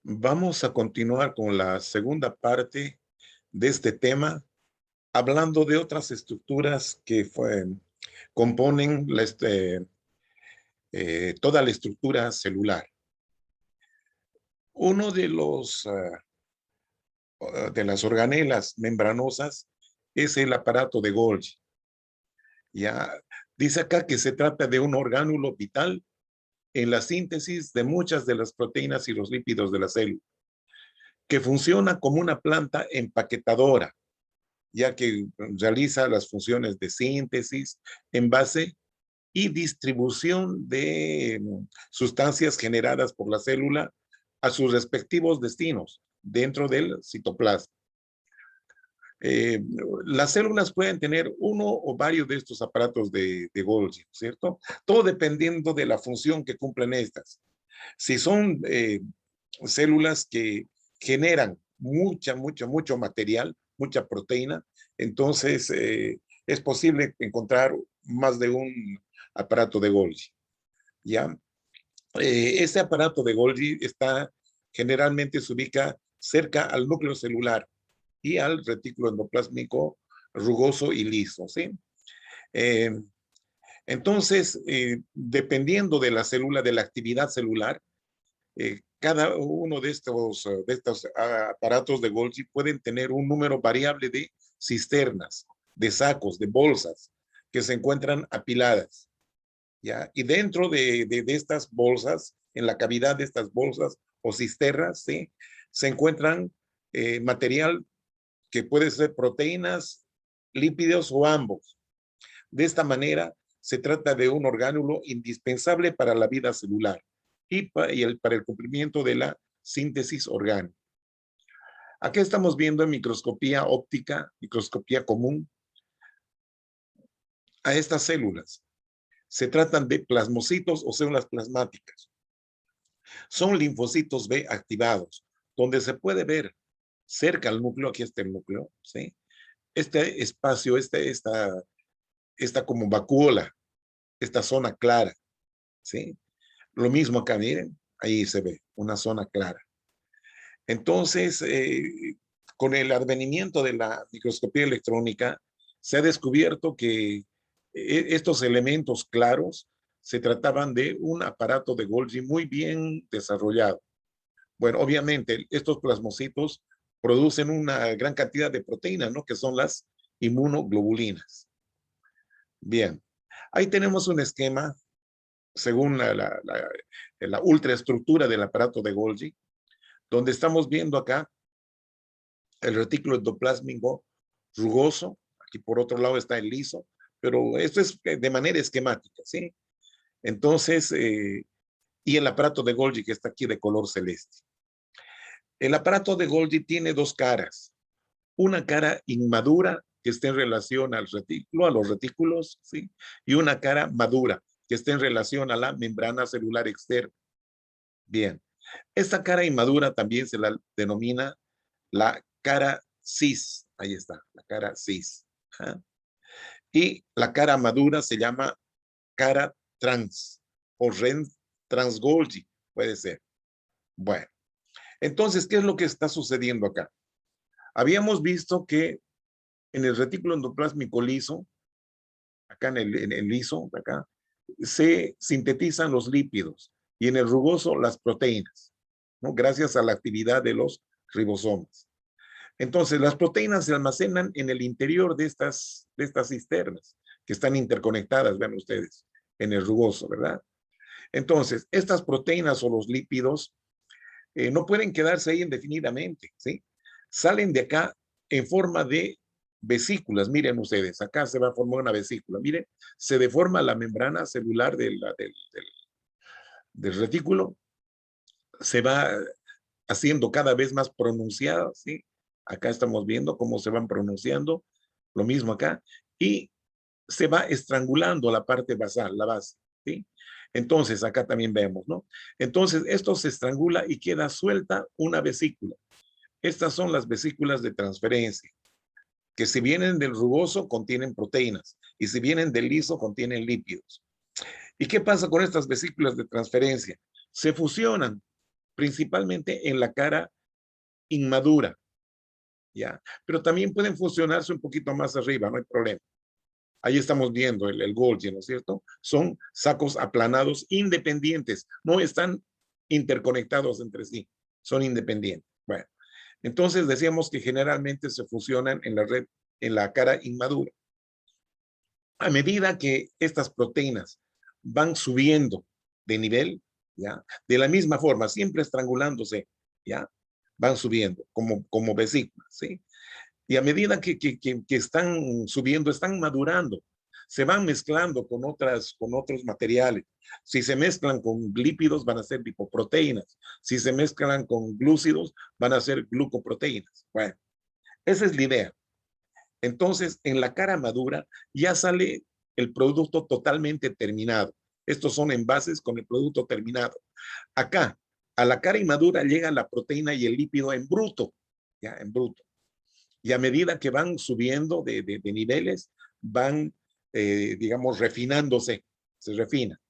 Vamos a continuar con la segunda parte de este tema, hablando de otras estructuras que componen toda la estructura celular. Uno de las organelas membranosas es el aparato de Golgi. Ya dice acá que se trata de un orgánulo vital en la síntesis de muchas de las proteínas y los lípidos de la célula, que funciona como una planta empaquetadora, ya que realiza las funciones de síntesis, envase y distribución de sustancias generadas por la célula a sus respectivos destinos dentro del citoplasma. Eh, las células pueden tener uno o varios de estos aparatos de Golgi, ¿cierto? Todo dependiendo de la función que cumplen estas. Si son células que generan mucho material, mucha proteína, entonces es posible encontrar más de un aparato de Golgi, ¿ya? Este aparato de Golgi generalmente se ubica cerca al núcleo celular y al retículo endoplásmico rugoso y liso, ¿sí? Eh, entonces, dependiendo de la célula, de la actividad celular, cada uno de estos aparatos de Golgi pueden tener un número variable de cisternas, de sacos, de bolsas que se encuentran apiladas, ¿ya? Y dentro de estas bolsas, en la cavidad de estas bolsas o cisternas, ¿sí? Se encuentran material que puede ser proteínas, lípidos o ambos. De esta manera, se trata de un orgánulo indispensable para la vida celular para el cumplimiento de la síntesis orgánica. Aquí estamos viendo en microscopía óptica, microscopía común, a estas células. Se tratan de plasmocitos o células plasmáticas. Son linfocitos B activados, donde se puede ver cerca al núcleo, aquí está el núcleo, ¿sí? Este espacio, esta como vacuola, esta zona clara, ¿sí? Lo mismo acá, miren, ahí se ve una zona clara. Entonces, con el advenimiento de la microscopía electrónica, se ha descubierto que estos elementos claros se trataban de un aparato de Golgi muy bien desarrollado. Bueno, obviamente, estos plasmocitos producen una gran cantidad de proteínas, ¿no? Que son las inmunoglobulinas. Bien, ahí tenemos un esquema según la ultraestructura del aparato de Golgi, donde estamos viendo acá el retículo endoplásmico rugoso, aquí por otro lado está el liso, pero esto es de manera esquemática, ¿sí? Entonces, y el aparato de Golgi que está aquí de color celeste. El aparato de Golgi tiene dos caras, una cara inmadura que está en relación al retículo, a los retículos, ¿sí? Y una cara madura que está en relación a la membrana celular externa. Bien, esta cara inmadura también se la denomina la cara cis, ahí está, la cara cis. ¿Ah? Y la cara madura se llama cara trans o ren transgolgi, puede ser. Bueno, entonces, ¿qué es lo que está sucediendo acá? Habíamos visto que en el retículo endoplásmico liso, acá en el liso, acá, se sintetizan los lípidos y en el rugoso las proteínas, ¿no? Gracias a la actividad de los ribosomas. Entonces, las proteínas se almacenan en el interior de estas cisternas que están interconectadas, vean ustedes, en el rugoso, ¿verdad? Entonces, estas proteínas o los lípidos no pueden quedarse ahí indefinidamente, ¿sí? Salen de acá en forma de vesículas, miren ustedes, acá se va a formar una vesícula, miren, se deforma la membrana celular del retículo, se va haciendo cada vez más pronunciada, ¿sí? Acá estamos viendo cómo se van pronunciando, lo mismo acá, y se va estrangulando la parte basal, la base, ¿sí? Entonces, acá también vemos, ¿no? Entonces, esto se estrangula y queda suelta una vesícula. Estas son las vesículas de transferencia, que si vienen del rugoso contienen proteínas y si vienen del liso contienen lípidos. ¿Y qué pasa con estas vesículas de transferencia? Se fusionan principalmente en la cara inmadura, ¿ya? Pero también pueden fusionarse un poquito más arriba, no hay problema. Ahí estamos viendo el Golgi, ¿no es cierto? Son sacos aplanados independientes, no están interconectados entre sí, son independientes. Bueno, entonces decíamos que generalmente se fusionan en la red, en la cara inmadura. A medida que estas proteínas van subiendo de nivel, ¿ya? De la misma forma, siempre estrangulándose, ¿ya? Van subiendo como vesículas, ¿sí? Y a medida que están subiendo, están madurando, se van mezclando con otros materiales. Si se mezclan con lípidos, van a ser lipoproteínas. Si se mezclan con glúcidos, van a ser glucoproteínas. Bueno, esa es la idea. Entonces, en la cara madura ya sale el producto totalmente terminado. Estos son envases con el producto terminado. Acá, a la cara inmadura llega la proteína y el lípido en bruto, ya en bruto. Y a medida que van subiendo de niveles, van, digamos, refinándose, se refina,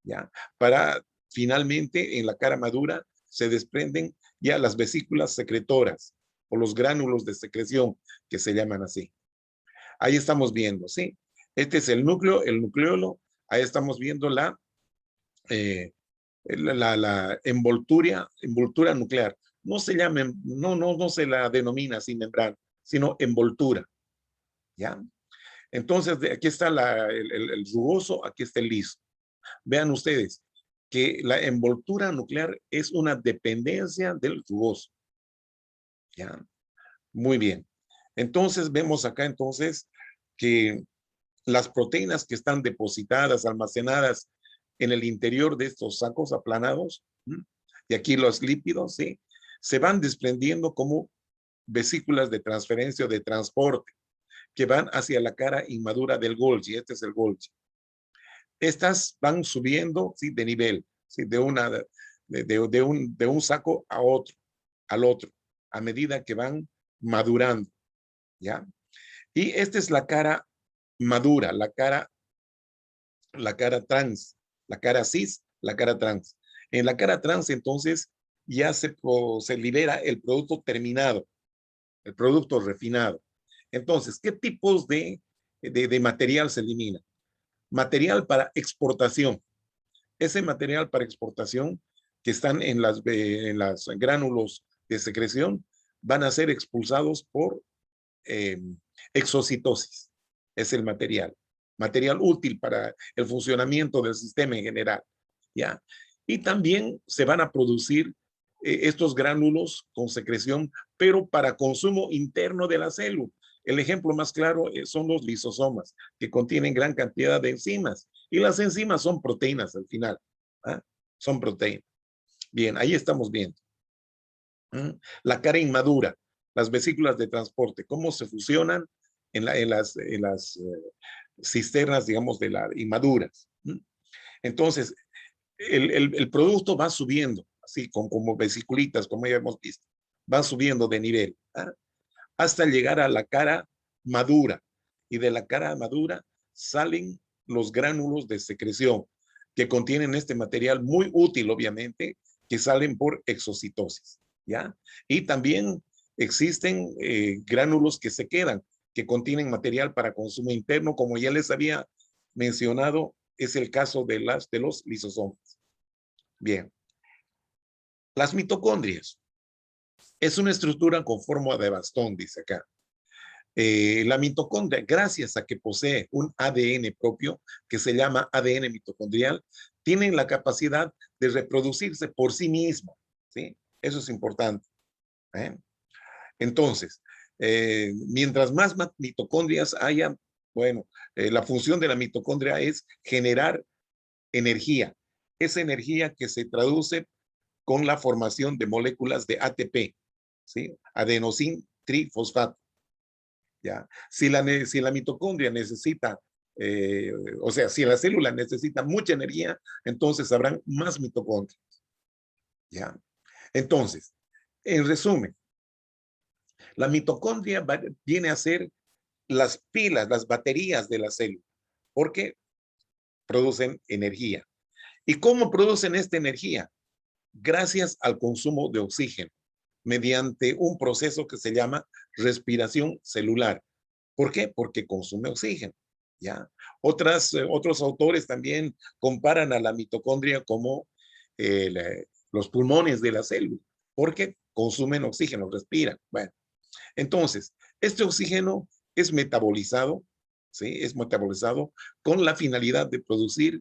¿ya? Para finalmente en la cara madura se desprenden ya las vesículas secretoras o los gránulos de secreción, que se llaman así. Ahí estamos viendo, ¿sí? Este es el núcleo, el nucleolo. Ahí estamos viendo la envoltura nuclear. No se llama, no se la denomina así membrana, sino envoltura, ¿ya? Entonces, aquí está el rugoso, aquí está el liso. Vean ustedes que la envoltura nuclear es una dependencia del rugoso, ¿ya? Muy bien. Entonces, vemos acá entonces que las proteínas que están depositadas, almacenadas en el interior de estos sacos aplanados, y aquí los lípidos, ¿sí? Se van desprendiendo como vesículas de transferencia o de transporte que van hacia la cara inmadura del Golgi. Este es el Golgi. Estas van subiendo, ¿sí? De nivel, ¿sí? De un saco a otro, al otro, a medida que van madurando, ¿ya? Y esta es la cara madura, la cara trans, la cara cis, la cara trans. En la cara trans, entonces, ya se libera el producto terminado, el producto refinado. Entonces, ¿qué tipos de material se elimina? Material para exportación. Ese material para exportación que están en las gránulos de secreción van a ser expulsados por eh, exocitosis. Es el material útil para el funcionamiento del sistema en general, ¿ya? Y también se van a producir estos gránulos con secreción, pero para consumo interno de la célula. El ejemplo más claro son los lisosomas, que contienen gran cantidad de enzimas. Y las enzimas son proteínas al final. ¿Ah? Son proteínas. Bien, ahí estamos viendo. La cara inmadura, las vesículas de transporte, cómo se fusionan en las cisternas, digamos, de las inmaduras. Entonces, el producto va subiendo, así como vesiculitas, como ya hemos visto, va subiendo de nivel, hasta llegar a la cara madura. Y de la cara madura salen los gránulos de secreción que contienen este material muy útil, obviamente, que salen por exocitosis, ¿ya? Y también existen gránulos que se quedan, que contienen material para consumo interno, como ya les había mencionado, es el caso de los lisosomas. Bien, las mitocondrias. Es una estructura con forma de bastón, dice acá. La mitocondria, gracias a que posee un ADN propio, que se llama ADN mitocondrial, tienen la capacidad de reproducirse por sí mismo, ¿sí? Eso es importante. ¿Eh? Entonces, mientras más mitocondrias haya, bueno, la función de la mitocondria es generar energía. Esa energía que se traduce con la formación de moléculas de ATP, ¿sí? Adenosín trifosfato. ¿Ya? Si la mitocondria necesita, o sea, si la célula necesita mucha energía, entonces habrán más mitocondrias. ¿Ya? Entonces, en resumen, la mitocondria viene a ser las pilas, las baterías de la célula, porque producen energía. ¿Y cómo producen esta energía? gracias al consumo de oxígeno mediante un proceso que se llama respiración celular. ¿Por qué? Porque consume oxígeno. ¿Ya? Otros autores también comparan a la mitocondria como los pulmones de la célula, porque consumen oxígeno, respiran. Bueno, entonces, este oxígeno es metabolizado, ¿sí? Es metabolizado con la finalidad de producir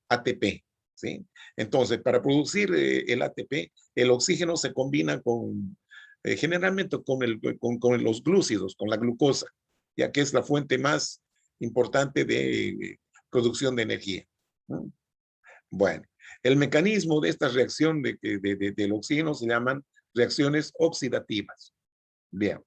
ATP, ¿sí? Entonces, para producir el ATP, el oxígeno se combina generalmente con los glúcidos, con la glucosa, ya que es la fuente más importante de producción de energía, ¿no? Bueno, el mecanismo de esta reacción del oxígeno se llaman reacciones oxidativas. Bien.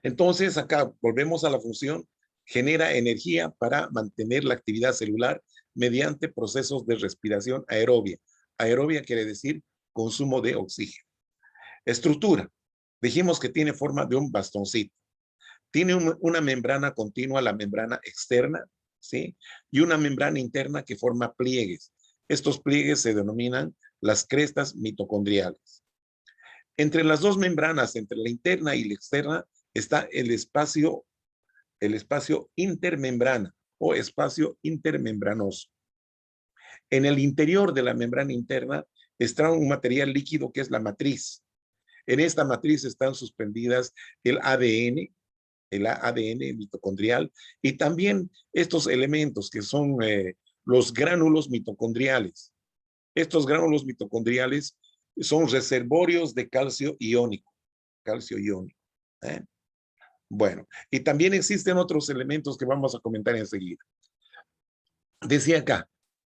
Entonces, acá volvemos a la función, genera energía para mantener la actividad celular mediante procesos de respiración aerobia. Aerobia quiere decir consumo de oxígeno. Estructura. Dijimos que tiene forma de un bastoncito. Tiene una membrana continua, la membrana externa, ¿sí? Y una membrana interna que forma pliegues. Estos pliegues se denominan las crestas mitocondriales. Entre las dos membranas, entre la interna y la externa, está el espacio intermembrana o espacio intermembranoso. En el interior de la membrana interna está un material líquido que es la matriz. En esta matriz están suspendidas el ADN mitocondrial y también estos elementos que son los gránulos mitocondriales. Estos gránulos mitocondriales son reservorios de calcio iónico. Calcio iónico. ¿Eh? Bueno, y también existen otros elementos que vamos a comentar enseguida. Decía acá,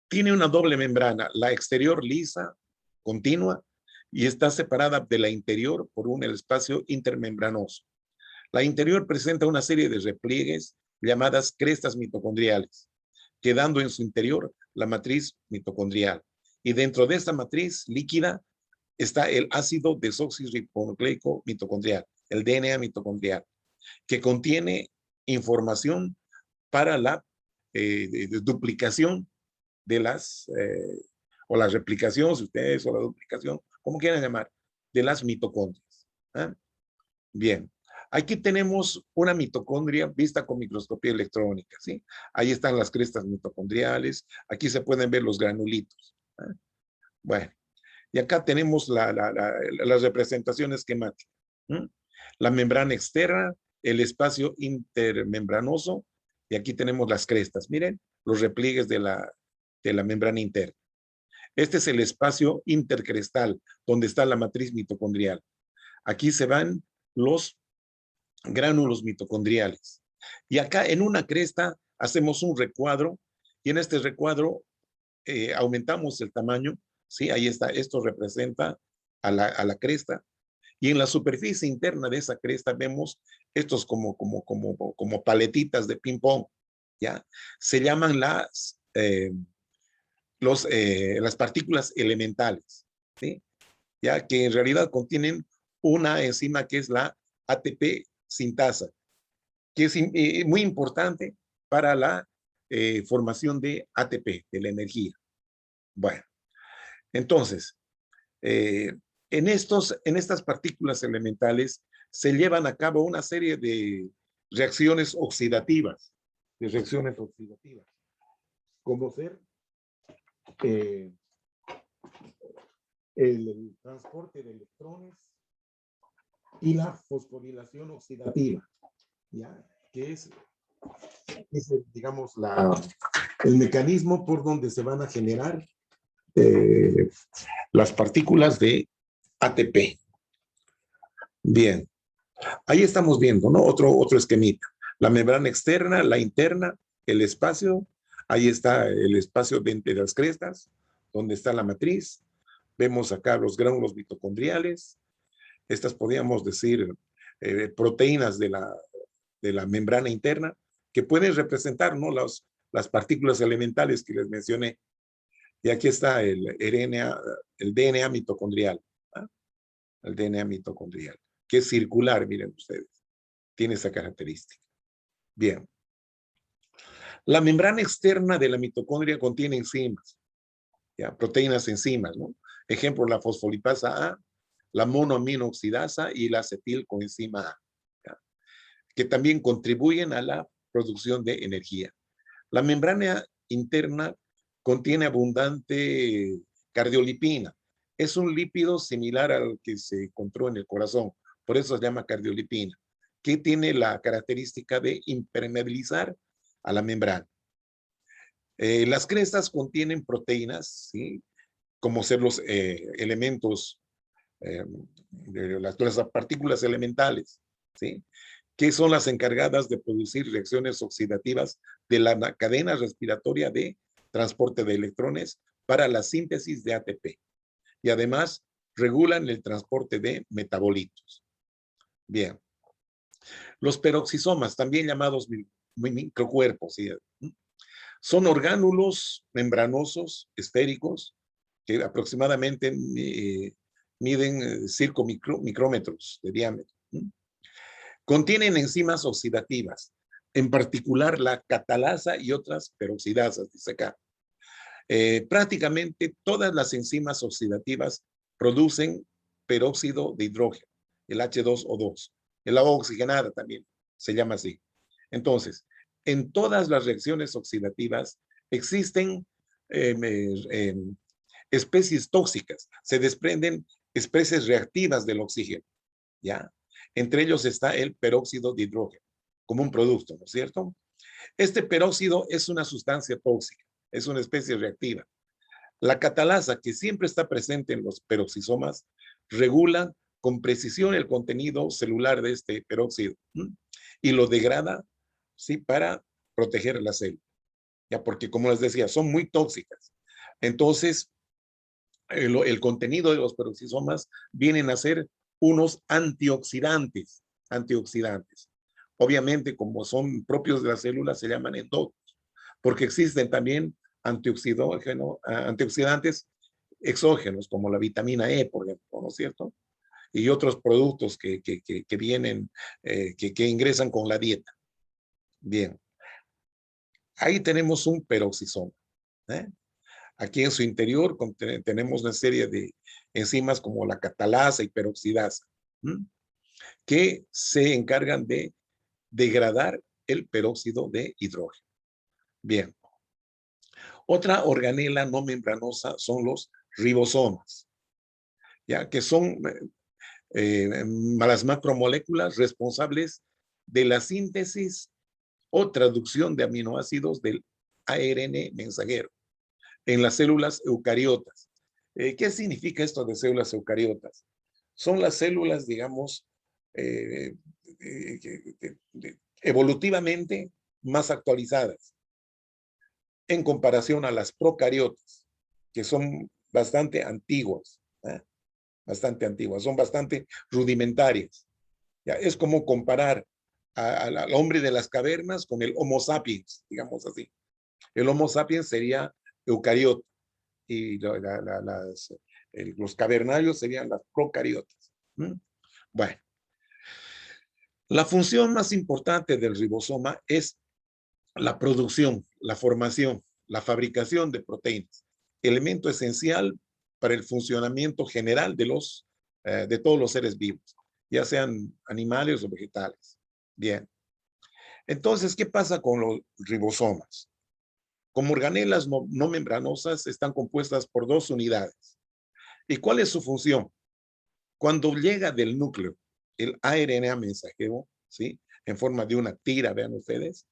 tiene una doble membrana, la exterior lisa, continua, y está separada de la interior por un espacio intermembranoso. La interior presenta una serie de repliegues llamadas crestas mitocondriales, quedando en su interior la matriz mitocondrial. Y dentro de esta matriz líquida está el ácido desoxirribonucleico mitocondrial, el DNA mitocondrial, que contiene información para la duplicación de o la replicación, si ustedes, o la duplicación, como quieran llamar, de las mitocondrias. ¿Eh? Bien, aquí tenemos una mitocondria vista con microscopía electrónica, ¿sí? Ahí están las crestas mitocondriales, aquí se pueden ver los granulitos. ¿Eh? Bueno, y acá tenemos la representación esquemática. ¿Mm? La membrana externa, el espacio intermembranoso, y aquí tenemos las crestas. Miren, los repliegues de la membrana interna. Este es el espacio intercrestal, donde está la matriz mitocondrial. Aquí se van los gránulos mitocondriales. Y acá en una cresta hacemos un recuadro, y en este recuadro aumentamos el tamaño, ¿sí? Ahí está, esto representa a la cresta, y en la superficie interna de esa cresta vemos estos como paletitas de ping-pong, ¿ya? Se llaman las partículas elementales, ¿sí? Ya que en realidad contienen una enzima que es la ATP sintasa, que es muy importante para la formación de ATP, de la energía. Bueno, entonces, eh, en estas partículas elementales se llevan a cabo una serie de reacciones oxidativas, como ser eh, el transporte de electrones y la fosforilación oxidativa, ¿ya? Que es digamos, el mecanismo por donde se van a generar eh, las partículas de ATP. Bien, ahí estamos viendo, ¿no? Otro esquemita. La membrana externa, la interna, el espacio, ahí está el espacio de entre las crestas, donde está la matriz. Vemos acá los gránulos mitocondriales. Estas podríamos decir proteínas de la membrana interna, que pueden representar, ¿no? Las partículas elementales que les mencioné. Y aquí está el DNA mitocondrial. ¿Ah? El DNA mitocondrial, que es circular, miren ustedes. Tiene esa característica. Bien. La membrana externa de la mitocondria contiene enzimas. ¿ya? Proteínas, enzimas, ¿no? Ejemplo, la fosfolipasa A, la monoaminooxidasa y la acetilcoenzima A, ¿ya? Que también contribuyen a la producción de energía. La membrana interna contiene abundante cardiolipina. Es un lípido similar al que se encontró en el corazón, por eso se llama cardiolipina, que tiene la característica de impermeabilizar a la membrana. Las crestas contienen proteínas, ¿sí? Como ser los elementos, las partículas elementales, ¿sí? Que son las encargadas de producir reacciones oxidativas de la cadena respiratoria de transporte de electrones para la síntesis de ATP. Y además regulan el transporte de metabolitos. Bien. Los peroxisomas, también llamados microcuerpos, ¿sí? Son orgánulos membranosos, esféricos, que aproximadamente miden 5 micrómetros de diámetro. Contienen enzimas oxidativas, en particular la catalasa y otras peroxidasas, dice acá. Prácticamente todas las enzimas oxidativas producen peróxido de hidrógeno, el H2O2. El agua oxigenada también se llama así. Entonces, en todas las reacciones oxidativas existen especies tóxicas, se desprenden especies reactivas del oxígeno, ¿ya? Entre ellos está el peróxido de hidrógeno, como un producto, ¿no es cierto? Este peróxido es una sustancia tóxica, es una especie reactiva. La catalasa, que siempre está presente en los peroxisomas, regula con precisión el contenido celular de este peróxido y lo degrada, ¿sí? Para proteger la célula, ya, porque como les decía, son muy tóxicas. Entonces, el contenido de los peroxisomas vienen a ser unos antioxidantes. Obviamente, como son propios de las células, se llaman endógenos, porque existen también antioxidantes exógenos, como la vitamina E, por ejemplo, ¿no es cierto? Y otros productos que vienen, que ingresan con la dieta. Bien, ahí tenemos un peroxisoma, ¿eh? Aquí en su interior tenemos una serie de enzimas como la catalasa y peroxidasa, que se encargan de degradar el peróxido de hidrógeno. Bien. Otra organela no membranosa son los ribosomas, ya que son las macromoléculas responsables de la síntesis o traducción de aminoácidos del ARN mensajero en las células eucariotas. ¿Qué significa esto de células eucariotas? Son las células, digamos, evolutivamente más actualizadas en comparación a las procariotas, que son bastante antiguas, ¿eh? Bastante antiguas, son bastante rudimentarias. ¿Ya? Es como comparar al hombre de las cavernas con el Homo sapiens, digamos así. El Homo sapiens sería eucariota y los cavernarios serían las procariotas. Bueno, la función más importante del ribosoma es la producción, la formación, la fabricación de proteínas, elemento esencial para el funcionamiento general de todos los seres vivos, ya sean animales o vegetales. Bien. Entonces, ¿qué pasa con los ribosomas? Como organelas no membranosas, están compuestas por dos unidades. ¿Y cuál es su función? Cuando llega del núcleo el ARN mensajero, ¿sí? En forma de una tira, vean ustedes.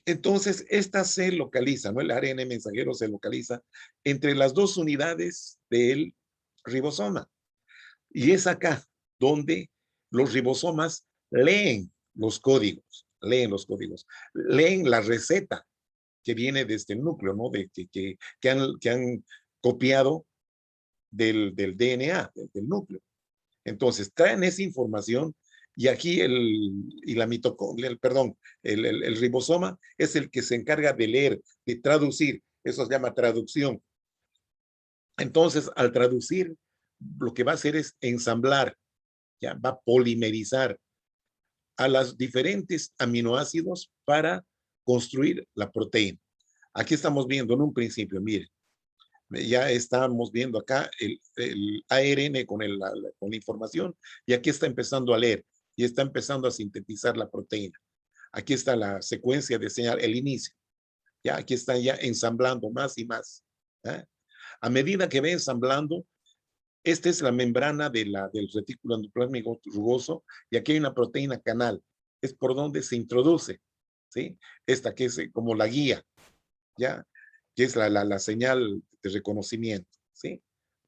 Entonces, esta se localiza, ¿no? El ARN mensajero se localiza entre las dos unidades del ribosoma. Y es acá donde los ribosomas leen los códigos, leen la receta que viene de este núcleo, ¿no? Que han copiado del DNA, del núcleo. Entonces, traen esa información y aquí el ribosoma es el que se encarga de leer, de traducir. Eso se llama traducción. Entonces, al traducir, lo que va a hacer es ensamblar, ya va a polimerizar a los diferentes aminoácidos para construir la proteína. Aquí estamos viendo en un principio, miren, Ya estamos viendo acá el ARN con la información y aquí está empezando a leer y está empezando a sintetizar la proteína. Aquí está la secuencia de señal, el inicio. Ya aquí está ya ensamblando más y más. ¿Eh? A medida que va ensamblando, esta es la membrana del retículo endoplásmico rugoso y aquí hay una proteína canal. Es por donde se introduce, ¿sí? Esta que es como la guía, ¿ya? Que es la señal de reconocimiento, ¿sí?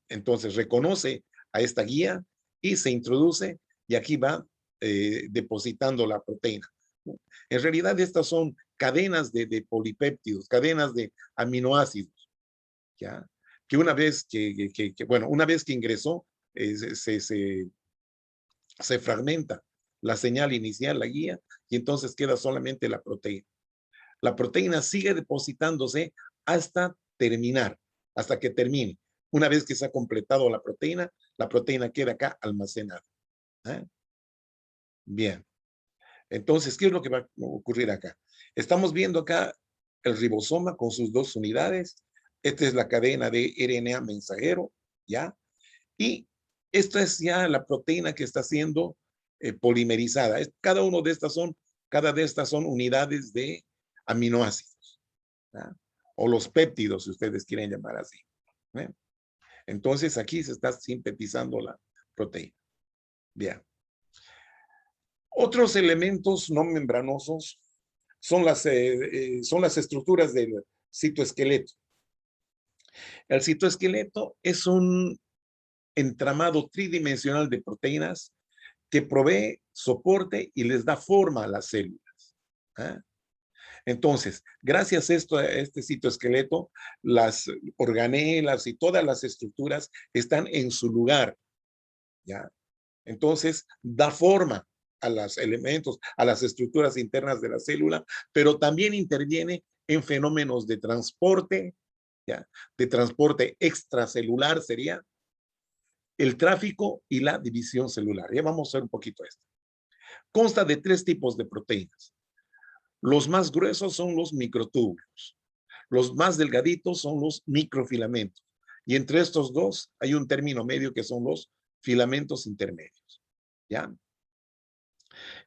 Entonces reconoce a esta guía y se introduce y aquí va depositando la proteína. En realidad estas son cadenas de polipéptidos, cadenas de aminoácidos, ¿ya? Que una vez bueno, una vez que ingresó, se fragmenta la señal inicial, la guía, y entonces queda solamente la proteína. La proteína sigue depositándose hasta terminar, hasta que termine. Una vez que se ha completado la proteína queda acá almacenada. ¿Eh? Bien. Entonces, ¿qué es lo que va a ocurrir acá? Estamos viendo acá el ribosoma con sus dos unidades. Esta es la cadena de RNA mensajero, ¿ya? Y esta es ya la proteína que está siendo polimerizada. Cada de estas son unidades de aminoácidos, ¿ya? O los péptidos, si ustedes quieren llamar así. ¿Eh? Entonces, aquí se está sintetizando la proteína. Bien. Otros elementos no membranosos son las estructuras del citoesqueleto. El citoesqueleto es un entramado tridimensional de proteínas que provee soporte y les da forma a las células. ¿Eh? Entonces, gracias a este citoesqueleto, las organelas y todas las estructuras están en su lugar, ¿ya? Entonces, da forma a los elementos, a las estructuras internas de la célula, pero también interviene en fenómenos de transporte, ¿ya? De transporte extracelular sería el tráfico y la división celular. Ya vamos a ver un poquito esto. Consta de 3 tipos de proteínas. Los más gruesos son los microtúbulos. Los más delgaditos son los microfilamentos. Y entre estos dos hay un término medio que son los filamentos intermedios. ¿Ya?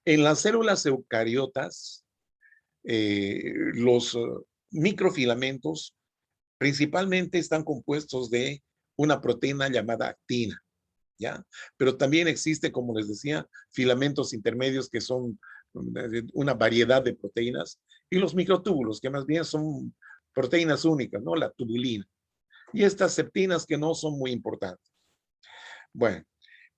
En las células eucariotas, los microfilamentos principalmente están compuestos de una proteína llamada actina, ¿ya? Pero también existe, como les decía, filamentos intermedios que son una variedad de proteínas y los microtúbulos, que más bien son proteínas únicas, ¿no? La tubulina. Y estas septinas que no son muy importantes. Bueno,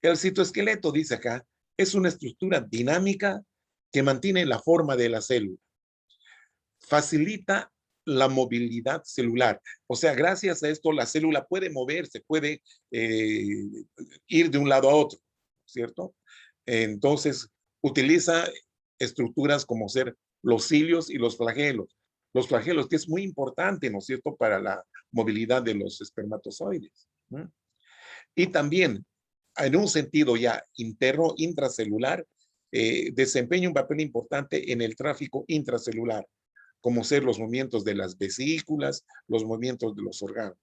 el citoesqueleto, dice acá, es una estructura dinámica que mantiene la forma de la célula. Facilita la movilidad celular. O sea, gracias a esto la célula puede moverse, puede ir de un lado a otro, ¿cierto? Entonces, utiliza estructuras como ser los cilios y los flagelos. Los flagelos, que es muy importante, ¿no es cierto?, para la movilidad de los espermatozoides. ¿Mm? Y también, en un sentido ya interno, intracelular, desempeña un papel importante en el tráfico intracelular, como ser los movimientos de las vesículas, los movimientos de los órganos,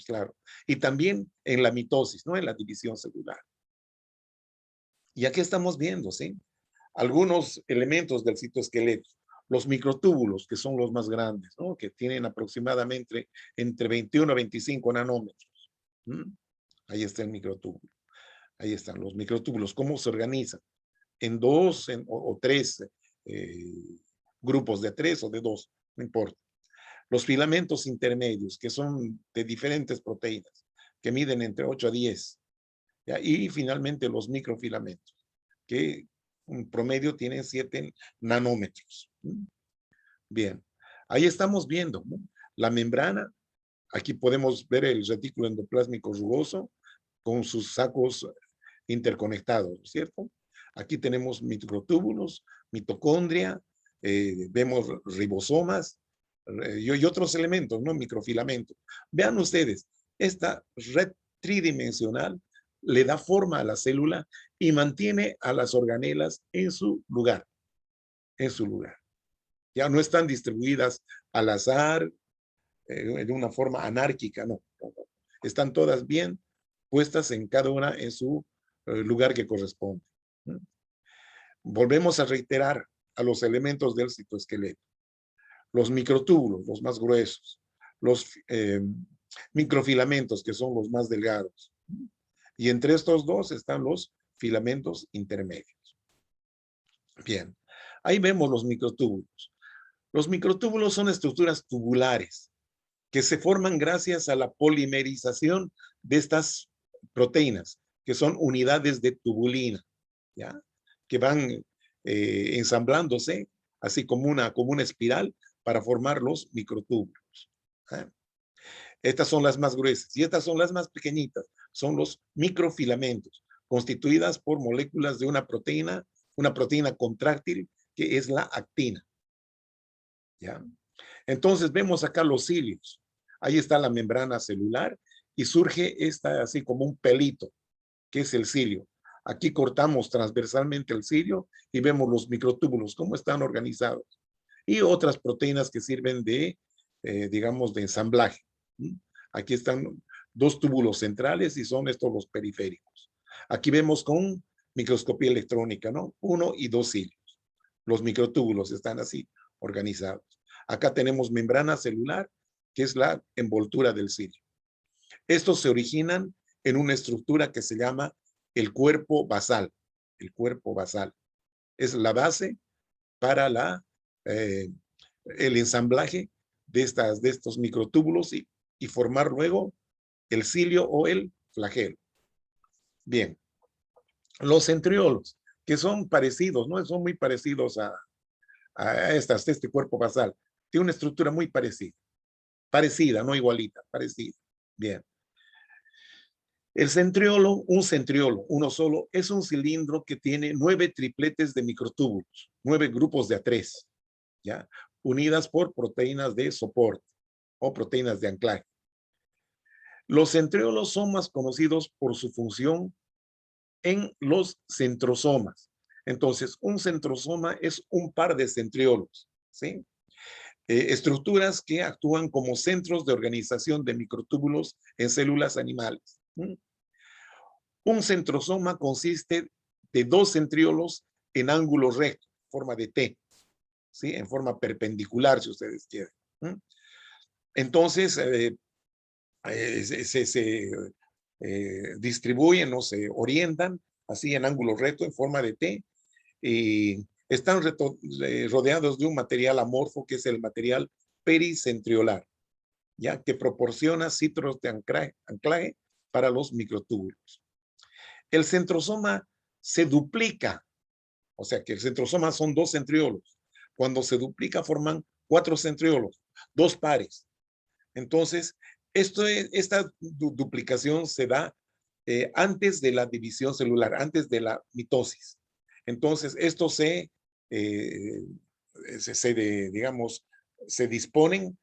claro. Y también en la mitosis, ¿no? En la división celular. Y aquí estamos viendo, ¿sí? Algunos elementos del citoesqueleto. Los microtúbulos, que son los más grandes, ¿no? Que tienen aproximadamente entre 21 a 25 nanómetros. ¿Mm? Ahí está el microtúbulo. Ahí están los microtúbulos. ¿Cómo se organizan? En dos o tres grupos de 3 o de 2, no importa. Los filamentos intermedios, que son de diferentes proteínas, que miden entre 8 a 10. ¿Ya? Y finalmente los microfilamentos, que en promedio tienen 7 nanómetros. Bien, ahí estamos viendo, ¿no? La membrana. Aquí podemos ver el retículo endoplásmico rugoso con sus sacos interconectados, ¿cierto? Aquí tenemos microtúbulos, mitocondria, vemos ribosomas y otros elementos, ¿no? Microfilamentos. Vean ustedes, esta red tridimensional le da forma a la célula y mantiene a las organelas en su lugar, en su lugar. Ya no están distribuidas al azar, de una forma anárquica, no. Están todas bien puestas en cada una en su lugar que corresponde. Volvemos a reiterar a los elementos del citoesqueleto. Los microtúbulos, los más gruesos, los microfilamentos, que son los más delgados. Y entre estos dos están los filamentos intermedios. Bien, ahí vemos los microtúbulos. Los microtúbulos son estructuras tubulares que se forman gracias a la polimerización de estas proteínas, que son unidades de tubulina, ¿ya? Que van ensamblándose así como una espiral para formar los microtúbulos. ¿Eh? Estas son las más gruesas y estas son las más pequeñitas, son los microfilamentos, constituidas por moléculas de una proteína contráctil que es la actina. ¿Ya? Entonces vemos acá los cilios. Ahí está la membrana celular y surge esta así como un pelito, que es el cilio. Aquí cortamos transversalmente el cilio y vemos los microtúbulos, cómo están organizados. Y otras proteínas que sirven de, digamos, de ensamblaje. Aquí están dos túbulos centrales y son estos los periféricos. Aquí vemos con microscopía electrónica, ¿no? 1 y 2 cilios. Los microtúbulos están así organizados. Acá tenemos membrana celular, que es la envoltura del cilio. Estos se originan en una estructura que se llama el cuerpo basal. El cuerpo basal es la base para el ensamblaje de estos microtúbulos y formar luego el cilio o el flagelo. Bien, los centriolos, que son parecidos, ¿no? Son muy parecidos a este cuerpo basal. Tiene una estructura muy parecida, no igualita, parecida. Bien. El centriolo, un centriolo, uno solo, es un cilindro que tiene 9 tripletes de microtúbulos, 9 grupos de A3, ¿ya? Unidas por proteínas de soporte o proteínas de anclaje. Los centriolos son más conocidos por su función en los centrosomas. Entonces, un centrosoma es un par de centriolos, ¿sí? Estructuras que actúan como centros de organización de microtúbulos en células animales. Un centrosoma consiste de 2 centriolos en ángulo recto, forma de T, ¿sí? En forma perpendicular, si ustedes quieren. Entonces, se distribuyen o se orientan así en ángulo recto, en forma de T, y están rodeados de un material amorfo que es el material pericentriolar, ya que proporciona citros de anclaje para los microtúbulos. El centrosoma se duplica, o sea que el centrosoma son 2 centriolos. Cuando se duplica forman 4 centriolos, 2 pares. Entonces, esta duplicación se da antes de la división celular, antes de la mitosis. Entonces, estos digamos, se disponen,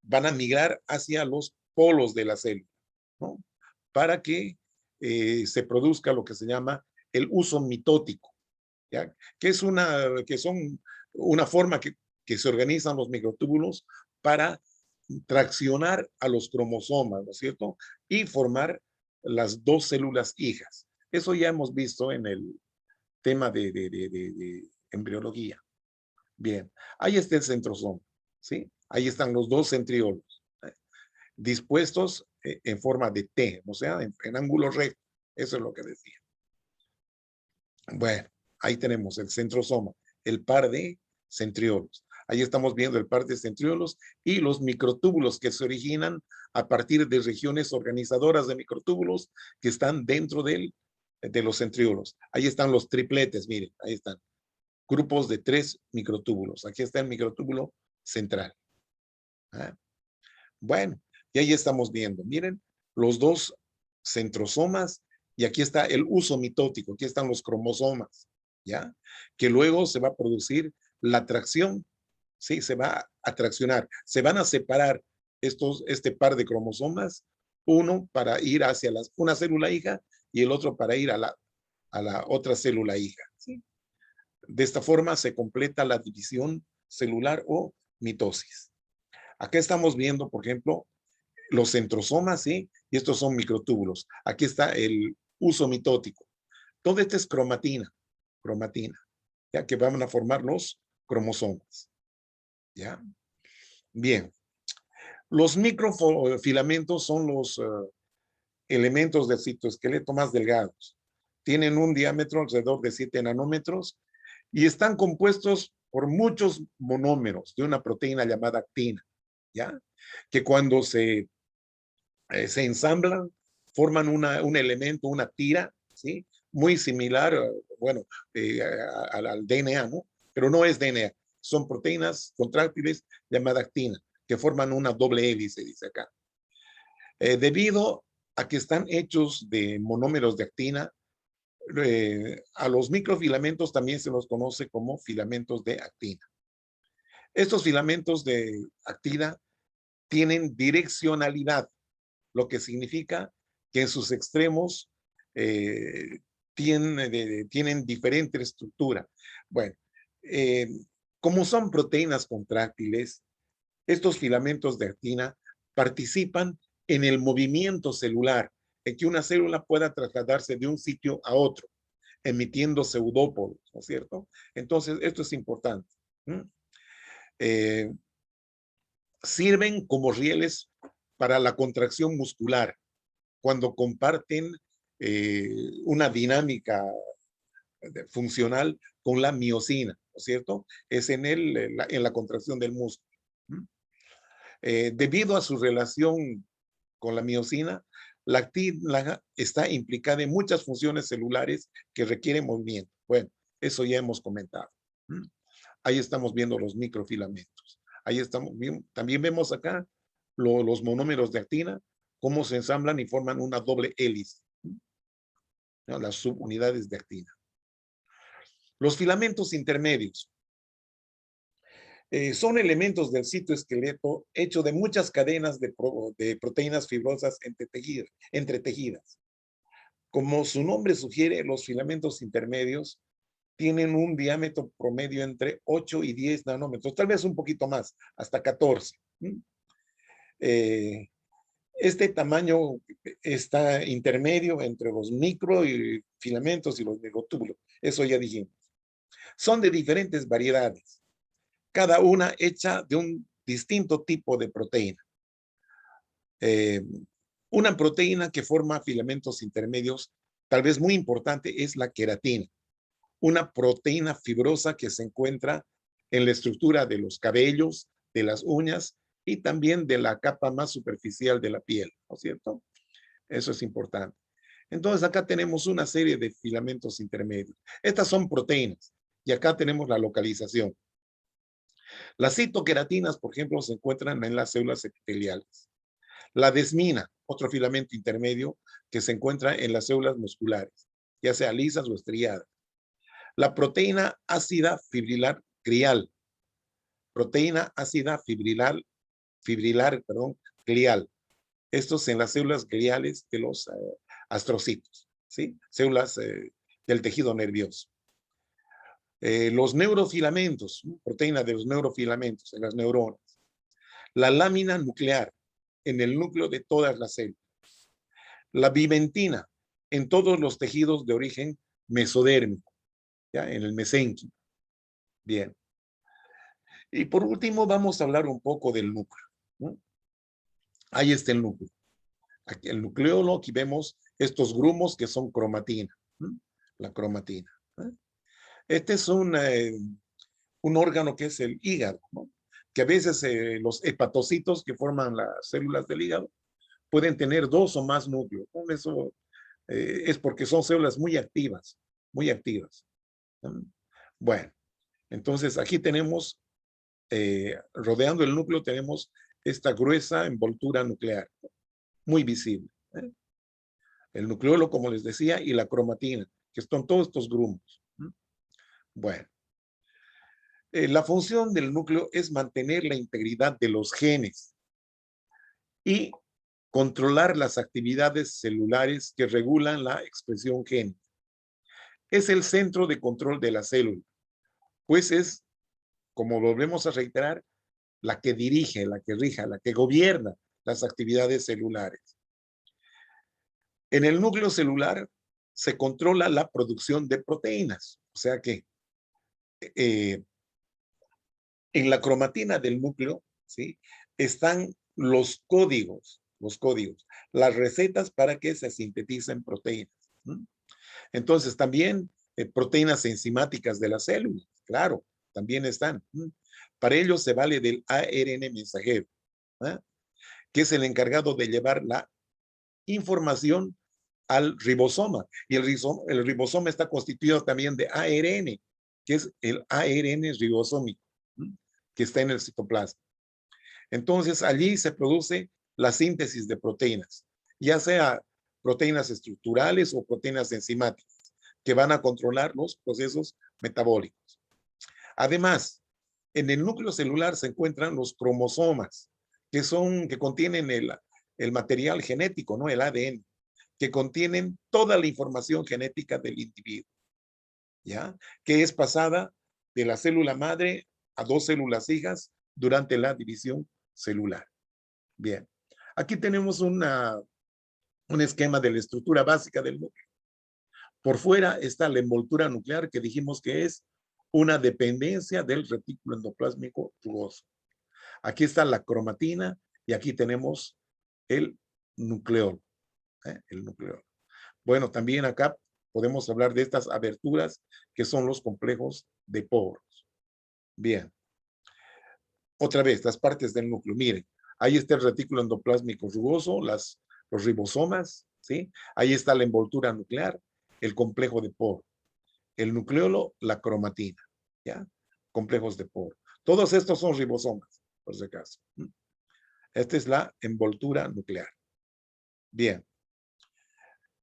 van a migrar hacia los polos de la célula, ¿no? Para que se produzca lo que se llama el uso mitótico, ¿ya? Que son una forma que se organizan los microtúbulos para traccionar a los cromosomas, ¿no es cierto? Y formar las 2 células hijas. Eso ya hemos visto en el tema de embriología. Bien, ahí está el centrosoma, ¿sí? Ahí están los 2 centriolos, dispuestos en forma de T, o sea, en ángulo recto. Eso es lo que decía. Bueno, ahí tenemos el centrosoma, el par de centriolos. Ahí estamos viendo el par de centriolos y los microtúbulos que se originan a partir de regiones organizadoras de microtúbulos que están dentro de los centriolos. Ahí están los tripletes, miren, ahí están. Grupos de 3 microtúbulos. Aquí está el microtúbulo central. ¿Ah? Bueno, y ahí estamos viendo, miren, los 2 centrosomas y aquí está el uso mitótico, aquí están los cromosomas, ¿ya? Que luego se va a producir la tracción, ¿sí? Se va a traccionar, se van a separar este par de cromosomas, uno para ir hacia una célula hija y el otro para ir a la otra célula hija, ¿sí? De esta forma se completa la división celular o mitosis. Acá estamos viendo, por ejemplo, los centrosomas, ¿sí? Y estos son microtúbulos. Aquí está el uso mitótico. Todo esto es cromatina, ya que van a formar los cromosomas, ¿ya? Bien. Los microfilamentos son los elementos del citoesqueleto más delgados. Tienen un diámetro alrededor de 7 nanómetros y están compuestos por muchos monómeros de una proteína llamada actina, ¿ya? Que cuando se ensamblan, forman un elemento, una tira, ¿sí? Muy similar, bueno, al DNA, ¿no? Pero no es DNA, son proteínas contráctiles llamadas actina, que forman una doble hélice, dice acá. Debido a que están hechos de monómeros de actina, a los microfilamentos también se los conoce como filamentos de actina. Estos filamentos de actina tienen direccionalidad, lo que significa que en sus extremos tienen diferente estructura. Bueno, eh, como son proteínas contráctiles, estos filamentos de actina participan en el movimiento celular, en que una célula pueda trasladarse de un sitio a otro, emitiendo pseudópodos, ¿no es cierto? Entonces, esto es importante. Eh, Sirven como rieles para la contracción muscular cuando comparten una dinámica funcional con la miosina, ¿no es cierto? Es en la contracción del músculo. Debido a su relación con la miosina, la actina está implicada en muchas funciones celulares que requieren movimiento. Bueno, eso ya hemos comentado. Ahí estamos viendo los microfilamentos. Ahí estamos viendo, también vemos acá los monómeros de actina, cómo se ensamblan y forman una doble hélice, ¿no? Las subunidades de actina. Los filamentos intermedios son elementos del citoesqueleto hecho de muchas cadenas de proteínas fibrosas entretejidas. Como su nombre sugiere, los filamentos intermedios tienen un diámetro promedio entre 8 y 10 nanómetros, tal vez un poquito más, hasta 14. Este tamaño está intermedio entre los microfilamentos y los microtúbulos, eso ya dijimos. Son de diferentes variedades, cada una hecha de un distinto tipo de proteína. Una proteína que forma filamentos intermedios, tal vez muy importante, es la queratina, una proteína fibrosa que se encuentra en la estructura de los cabellos, de las uñas y también de la capa más superficial de la piel, ¿no es cierto? Eso es importante. Entonces acá tenemos una serie de filamentos intermedios. Estas son proteínas y acá tenemos la localización. Las citoqueratinas, por ejemplo, se encuentran en las células epiteliales. La desmina, otro filamento intermedio que se encuentra en las células musculares, ya sea lisas o estriadas. La proteína ácida fibrilar glial, proteína ácida glial. Estos en las células gliales de los astrocitos, ¿sí? Células del tejido nervioso. Los neurofilamentos, proteína de los neurofilamentos en las neuronas. La lámina nuclear en el núcleo de todas las células. La vimentina en todos los tejidos de origen mesodérmico, ¿ya? En el mesénquimo. Bien. Y por último vamos a hablar un poco del núcleo, ¿no? Ahí está el núcleo. Aquí el nucleolo, aquí vemos estos grumos que son cromatina, ¿no? La cromatina, ¿no? Este es un órgano que es el hígado, ¿no? Que a veces los hepatocitos que forman las células del hígado pueden tener 2 o más núcleos, ¿no? Eso es porque son células muy activas, muy activas, ¿no? Bueno, entonces aquí tenemos, rodeando el núcleo tenemos esta gruesa envoltura nuclear, muy visible, ¿eh? El nucleolo, como les decía, y la cromatina, que son todos estos grumos. Bueno, la función del núcleo es mantener la integridad de los genes y controlar las actividades celulares que regulan la expresión génica. Es el centro de control de la célula, pues es, como volvemos a reiterar, la que dirige, la que rija, la que gobierna las actividades celulares. En el núcleo celular se controla la producción de proteínas, o sea que eh, en la cromatina del núcleo, ¿sí?, están los códigos, las recetas para que se sinteticen proteínas. ¿Mm? Entonces, también proteínas enzimáticas de las células, claro, también están. ¿Mm? Para ello se vale del ARN mensajero, ¿eh?, que es el encargado de llevar la información al ribosoma. Y el ribosoma está constituido también de ARN, que es el ARN ribosómico, ¿m?, que está en el citoplasma. Entonces, allí se produce la síntesis de proteínas, ya sea proteínas estructurales o proteínas enzimáticas, que van a controlar los procesos metabólicos. Además, en el núcleo celular se encuentran los cromosomas, que contienen el material genético, ¿no?, el ADN, que contienen toda la información genética del individuo, ¿ya?, que es pasada de la célula madre a dos células hijas durante la división celular. Bien, aquí tenemos un esquema de la estructura básica del núcleo. Por fuera está la envoltura nuclear, que dijimos que es una dependencia del retículo endoplásmico rugoso. Aquí está la cromatina y aquí tenemos el nucleolo, el nucleolo. Bueno, también acá podemos hablar de estas aberturas que son los complejos de poros. Bien. Otra vez, las partes del núcleo. Miren, ahí está el retículo endoplásmico rugoso, los ribosomas, ¿sí? Ahí está la envoltura nuclear, el complejo de poro, el nucleolo, la cromatina, ¿ya? Complejos de poro. Todos estos son ribosomas, por si acaso. Esta es la envoltura nuclear. Bien.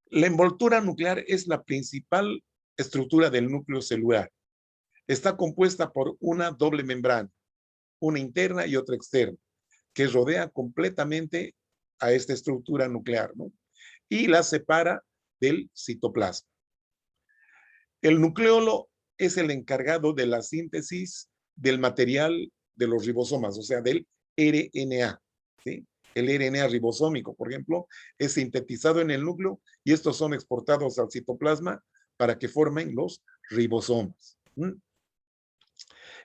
La envoltura nuclear es la principal estructura del núcleo celular. Está compuesta por una doble membrana, una interna y otra externa, que rodea completamente a esta estructura nuclear, ¿no?, y la separa del citoplasma. El nucleolo es el encargado de la síntesis del material de los ribosomas, o sea, del RNA, ¿sí? El RNA ribosómico, por ejemplo, es sintetizado en el núcleo y estos son exportados al citoplasma para que formen los ribosomas. ¿Mm?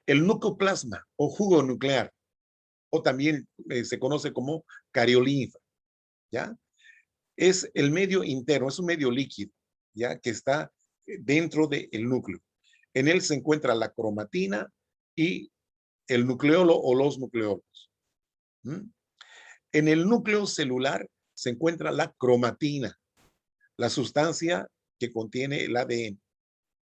El nucleoplasma o jugo nuclear, o también se conoce como cariolinfa, ¿ya?, es el medio interno, es un medio líquido, ¿ya?, que está dentro del núcleo. En él se encuentra la cromatina y el nucleolo o los nucleolos. ¿Mm? En el núcleo celular se encuentra la cromatina, la sustancia que contiene el ADN,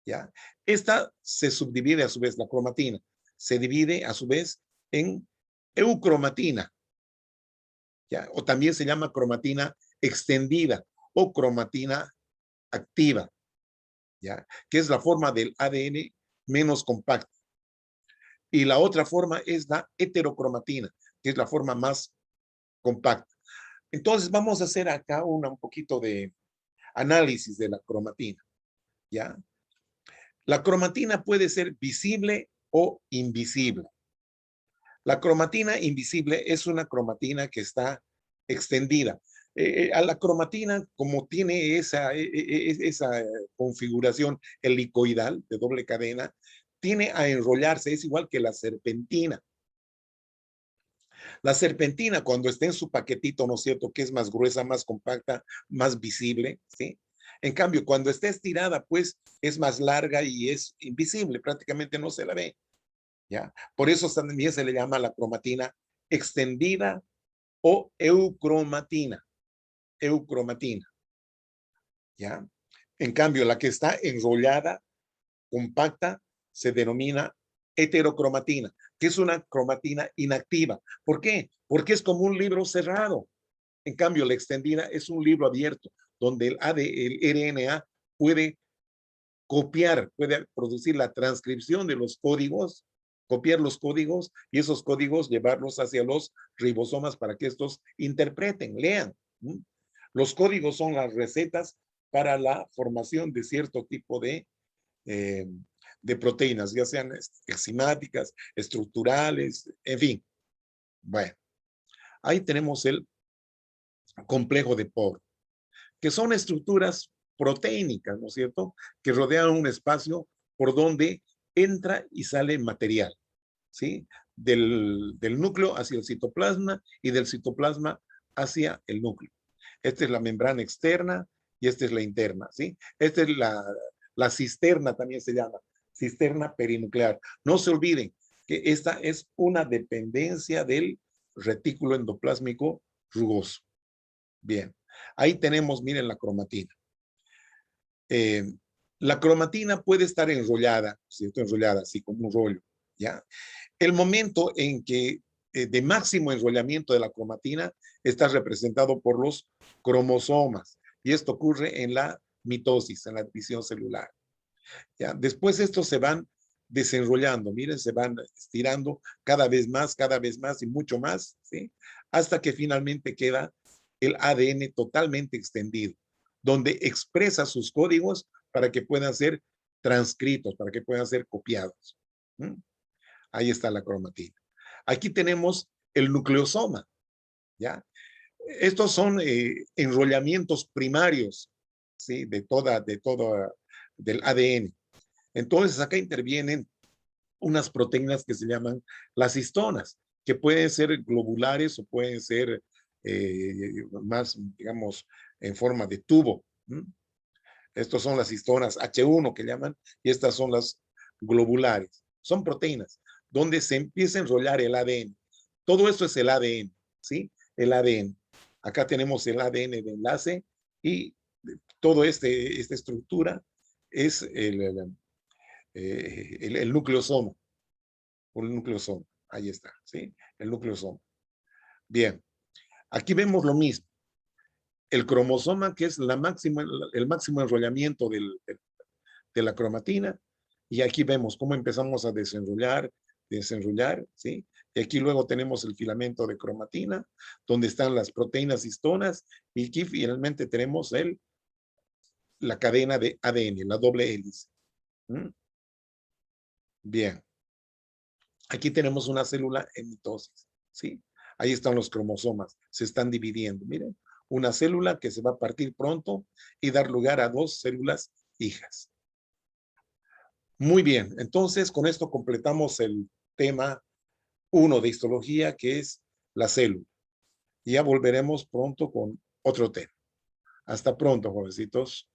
¿ya? Esta se subdivide a su vez, la cromatina, se divide a su vez en eucromatina, ¿ya?, o también se llama cromatina extendida o cromatina activa, ¿ya?, que es la forma del ADN menos compacta. Y la otra forma es la heterocromatina, que es la forma más compacta. Entonces, vamos a hacer acá un poquito de análisis de la cromatina, ¿ya? La cromatina puede ser visible o invisible. La cromatina invisible es una cromatina que está extendida. A la cromatina, como tiene esa configuración helicoidal de doble cadena, tiene a enrollarse, es igual que la serpentina. La serpentina, cuando está en su paquetito, ¿no es cierto?, que es más gruesa, más compacta, más visible, ¿sí? En cambio, cuando está estirada, pues es más larga y es invisible, prácticamente no se la ve, ¿ya? Por eso también se le llama la cromatina extendida o eucromatina, eucromatina, ¿ya? En cambio, la que está enrollada, compacta, se denomina heterocromatina, que es una cromatina inactiva. ¿Por qué? Porque es como un libro cerrado. En cambio, la extendida es un libro abierto, donde el RNA puede copiar, puede producir la transcripción de los códigos, copiar los códigos y esos códigos llevarlos hacia los ribosomas para que estos interpreten, lean. ¿Mm? Los códigos son las recetas para la formación de cierto tipo eh, de proteínas, ya sean enzimáticas, estructurales, en fin. Bueno, ahí tenemos el complejo de poro, que son estructuras proteínicas, ¿no es cierto?, que rodean un espacio por donde entra y sale material, ¿sí? Del núcleo hacia el citoplasma y del citoplasma hacia el núcleo. Esta es la membrana externa y esta es la interna, ¿sí? Esta es la cisterna, también se llama, cisterna perinuclear. No se olviden que esta es una dependencia del retículo endoplásmico rugoso. Bien, ahí tenemos, miren, la cromatina. Eh, la cromatina puede estar enrollada, ¿cierto? Enrollada, así como un rollo, ¿ya? El momento en que de máximo enrollamiento de la cromatina está representado por los cromosomas, y esto ocurre en la mitosis, en la división celular, ¿ya? Después estos se van desenrollando, miren, se van estirando cada vez más y mucho más, ¿sí? Hasta que finalmente queda el ADN totalmente extendido, donde expresa sus códigos para que puedan ser transcritos, para que puedan ser copiados. ¿Mm? Ahí está la cromatina. Aquí tenemos el nucleosoma, ¿ya? Estos son enrollamientos primarios, ¿sí? Del ADN. Entonces, acá intervienen unas proteínas que se llaman las histonas, que pueden ser globulares o pueden ser más, digamos, en forma de tubo. ¿Mm? Estos son las histonas H1 que llaman, y estas son las globulares. Son proteínas donde se empieza a enrollar el ADN. Todo esto es el ADN, ¿sí? El ADN. Acá tenemos el ADN de enlace y todo esta estructura es el nucleosoma. El nucleosoma. Ahí está, ¿sí? El nucleosoma. Bien. Aquí vemos lo mismo. El cromosoma, que es el máximo enrollamiento de la cromatina, y aquí vemos cómo empezamos a desenrollar, ¿sí? Y aquí luego tenemos el filamento de cromatina, donde están las proteínas histonas, y aquí finalmente tenemos la cadena de ADN, la doble hélice. ¿Mm? Bien. Aquí tenemos una célula en mitosis, ¿sí? Ahí están los cromosomas, se están dividiendo. Miren, una célula que se va a partir pronto y dar lugar a dos células hijas. Muy bien, entonces con esto completamos el tema 1 de histología, que es la célula. Y ya volveremos pronto con otro tema. Hasta pronto, jovencitos.